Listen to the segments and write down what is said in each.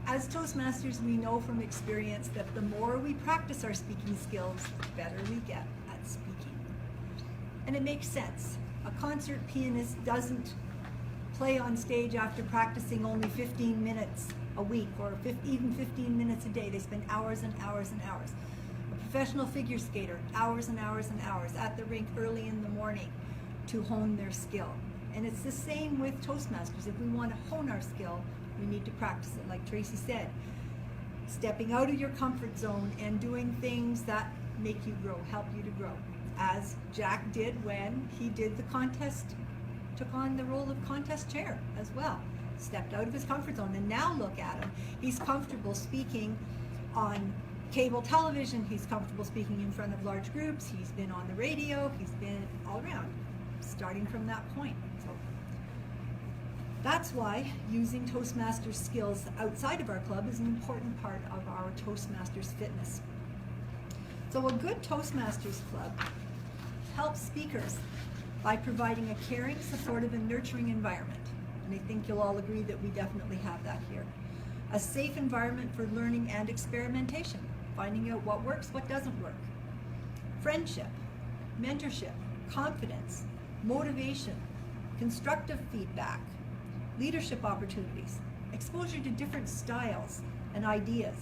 As Toastmasters, we know from experience that the more we practice our speaking skills, the better we get at speaking. And it makes sense. A concert pianist doesn't play on stage after practicing only 15 minutes a week or even 15 minutes a day. They spend hours and hours and hours. A professional figure skater, hours and hours and hours at the rink early in the morning to hone their skill. And it's the same with Toastmasters. If we want to hone our skill, we need to practice it, like Tracy said. Stepping out of your comfort zone and doing things that make you grow, help you to grow. As Jack did when he did the contest, took on the role of contest chair as well. Stepped out of his comfort zone, and now look at him. He's comfortable speaking on cable television. He's comfortable speaking in front of large groups. He's been on the radio. He's been all around, starting from that point. So that's why using Toastmasters skills outside of our club is an important part of our Toastmasters fitness. So a good Toastmasters club helps speakers by providing a caring, supportive, and nurturing environment. And I think you'll all agree that we definitely have that here. A safe environment for learning and experimentation, finding out what works, what doesn't work. Friendship, mentorship, confidence, motivation, constructive feedback, leadership opportunities, exposure to different styles and ideas,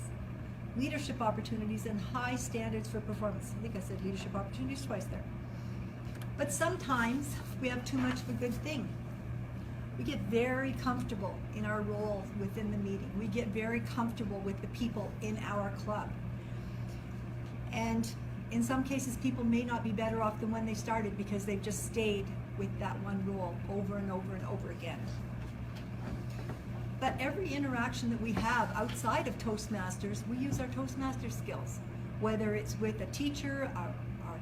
leadership opportunities, and high standards for performance. I think I said leadership opportunities twice there. But sometimes we have too much of a good thing. We get very comfortable in our roles within the meeting. We get very comfortable with the people in our club. And in some cases, people may not be better off than when they started because they've just stayed with that one role over and over and over again. But every interaction that we have outside of Toastmasters, we use our Toastmasters skills, whether it's with a teacher, our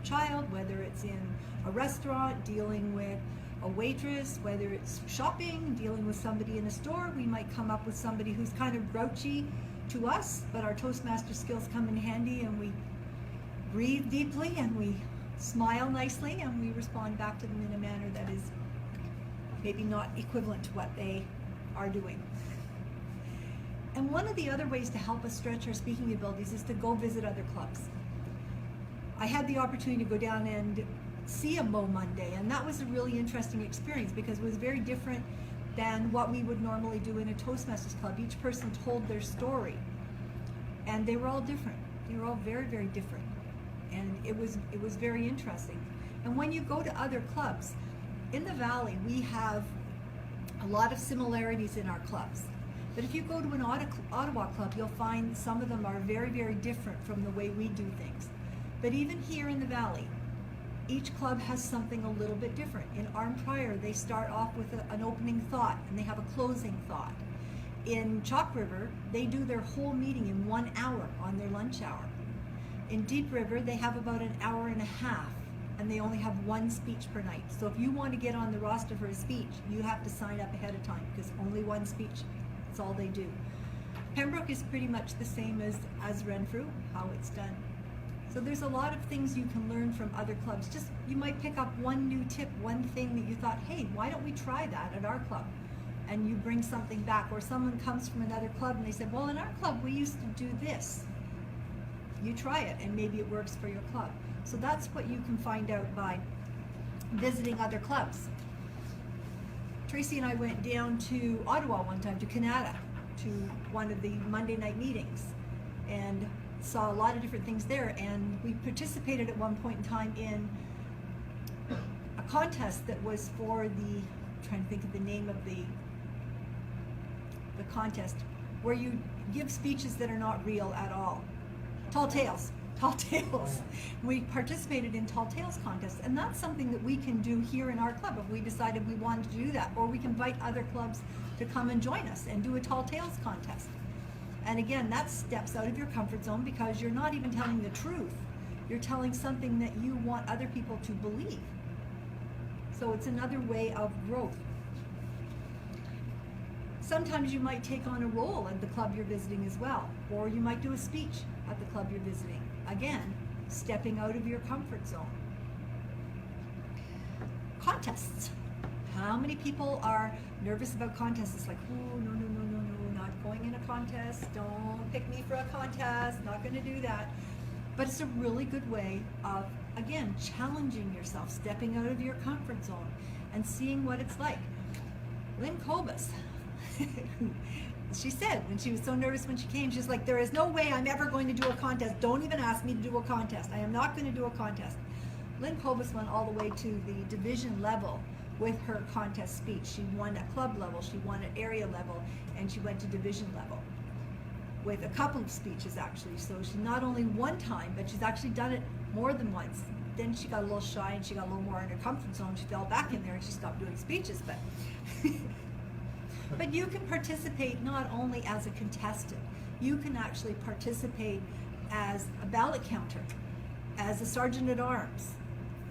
child, whether it's in a restaurant, dealing with a waitress, whether it's shopping, dealing with somebody in a store. We might come up with somebody who's kind of grouchy to us, but our Toastmaster skills come in handy, and we breathe deeply and we smile nicely and we respond back to them in a manner that is maybe not equivalent to what they are doing. And one of the other ways to help us stretch our speaking abilities is to go visit other clubs. I had the opportunity to go down and see a Mo Monday, and that was a really interesting experience because it was very different than what we would normally do in a Toastmasters club. Each person told their story, and they were all different. They were all very, very different, and it was very interesting. And when you go to other clubs, in the Valley, we have a lot of similarities in our clubs. But if you go to an Ottawa club, you'll find some of them are very, very different from the way we do things. But even here in the Valley, each club has something a little bit different. In Arm Prior, they start off with an opening thought and they have a closing thought. In Chalk River, they do their whole meeting in 1 hour on their lunch hour. In Deep River, they have about an hour and a half, and they only have one speech per night. So if you want to get on the roster for a speech, you have to sign up ahead of time because only one speech, that's all they do. Pembroke is pretty much the same as Renfrew, how it's done. So there's a lot of things you can learn from other clubs. Just, you might pick up one new tip, one thing that you thought, hey, why don't we try that at our club? And you bring something back. Or someone comes from another club and they said, well, in our club, we used to do this. You try it and maybe it works for your club. So that's what you can find out by visiting other clubs. Tracy and I went down to Ottawa one time, to Canada, to one of the Monday night meetings, and saw a lot of different things there. And we participated at one point in time in a contest that was for I'm trying to think of the name of the contest, where you give speeches that are not real at all. Tall Tales. We participated in Tall Tales contests, and that's something that we can do here in our club if we decided we wanted to do that, or we can invite other clubs to come and join us and do a Tall Tales contest. And again, that steps out of your comfort zone because you're not even telling the truth. You're telling something that you want other people to believe. So it's another way of growth. Sometimes you might take on a role at the club you're visiting as well, or you might do a speech at the club you're visiting. Again, stepping out of your comfort zone. Contests. How many people are nervous about contests? It's like, oh, no, not going in a contest. Don't pick me for a contest. Not going to do that. But it's a really good way of, again, challenging yourself, stepping out of your comfort zone and seeing what it's like. Lynn Kobus, she said when she was so nervous when she came, she's like, there is no way I'm ever going to do a contest. Don't even ask me to do a contest. I am not going to do a contest. Lynn Kobus went all the way to the division level with her contest speech. She won at club level, she won at area level, and she went to division level with a couple of speeches actually. So she not only one time, but she's actually done it more than once. Then she got a little shy and she got a little more in her comfort zone. She fell back in there and she stopped doing speeches. But you can participate not only as a contestant, you can actually participate as a ballot counter, as a sergeant at arms,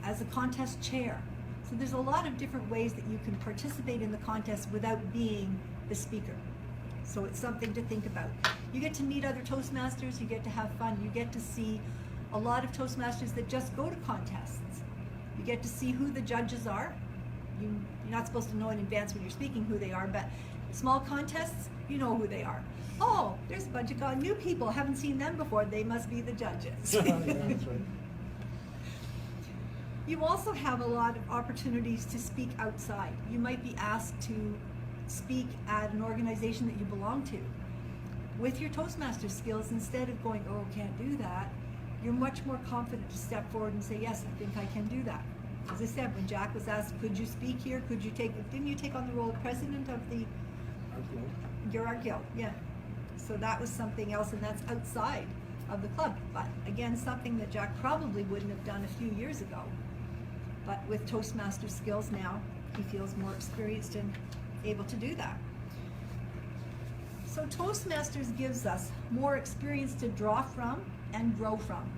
as a contest chair. So there's a lot of different ways that you can participate in the contest without being the speaker. So it's something to think about. You get to meet other Toastmasters, you get to have fun, you get to see a lot of Toastmasters that just go to contests. You get to see who the judges are. You're not supposed to know in advance when you're speaking who they are, but small contests, you know who they are. Oh, there's a bunch of new people, haven't seen them before, they must be the judges. Yeah, that's right. You also have a lot of opportunities to speak outside. You might be asked to speak at an organization that you belong to. With your Toastmaster skills, instead of going, oh, can't do that, you're much more confident to step forward and say, yes, I think I can do that. As I said, when Jack was asked, could you speak here? Didn't you take on the role of president of the art guild? Yeah. So that was something else, and that's outside of the club. But again, something that Jack probably wouldn't have done a few years ago. But with Toastmaster skills now, he feels more experienced and able to do that. So Toastmasters gives us more experience to draw from and grow from.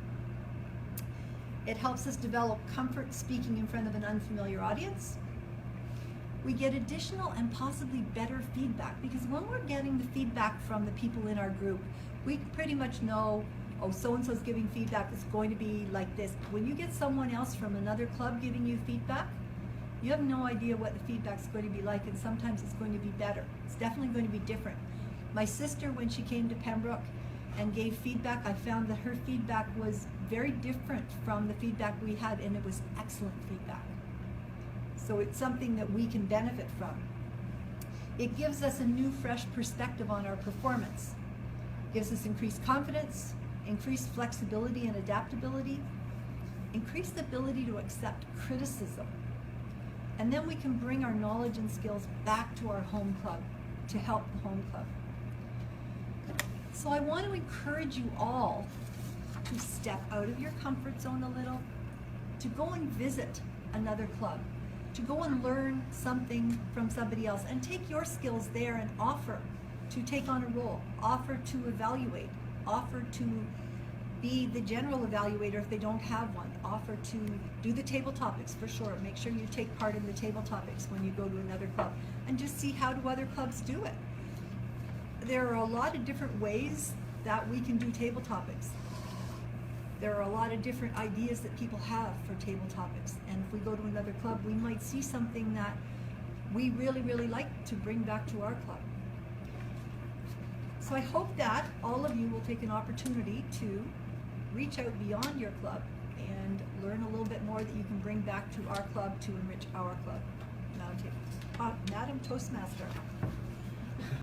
It helps us develop comfort speaking in front of an unfamiliar audience. We get additional and possibly better feedback, because when we're getting the feedback from the people in our group, we pretty much know, oh, so-and-so's giving feedback, it's going to be like this. When you get someone else from another club giving you feedback, you have no idea what the feedback's going to be like, and sometimes it's going to be better. It's definitely going to be different. My sister, when she came to Pembroke and gave feedback, I found that her feedback was very different from the feedback we had, and it was excellent feedback. So it's something that we can benefit from. It gives us a new, fresh perspective on our performance. It gives us increased confidence, increased flexibility and adaptability, increased ability to accept criticism. And then we can bring our knowledge and skills back to our home club to help the home club. So I want to encourage you all to step out of your comfort zone a little, to go and visit another club, to go and learn something from somebody else and take your skills there and offer to take on a role, offer to evaluate, offer to be the general evaluator if they don't have one, offer to do the table topics for sure. Make sure you take part in the table topics when you go to another club, and just see how do other clubs do it. There are a lot of different ways that we can do table topics. There are a lot of different ideas that people have for table topics, and if we go to another club, we might see something that we really, really like to bring back to our club. So I hope that all of you will take an opportunity to reach out beyond your club and learn a little bit more that you can bring back to our club to enrich our club. Madam Toastmaster.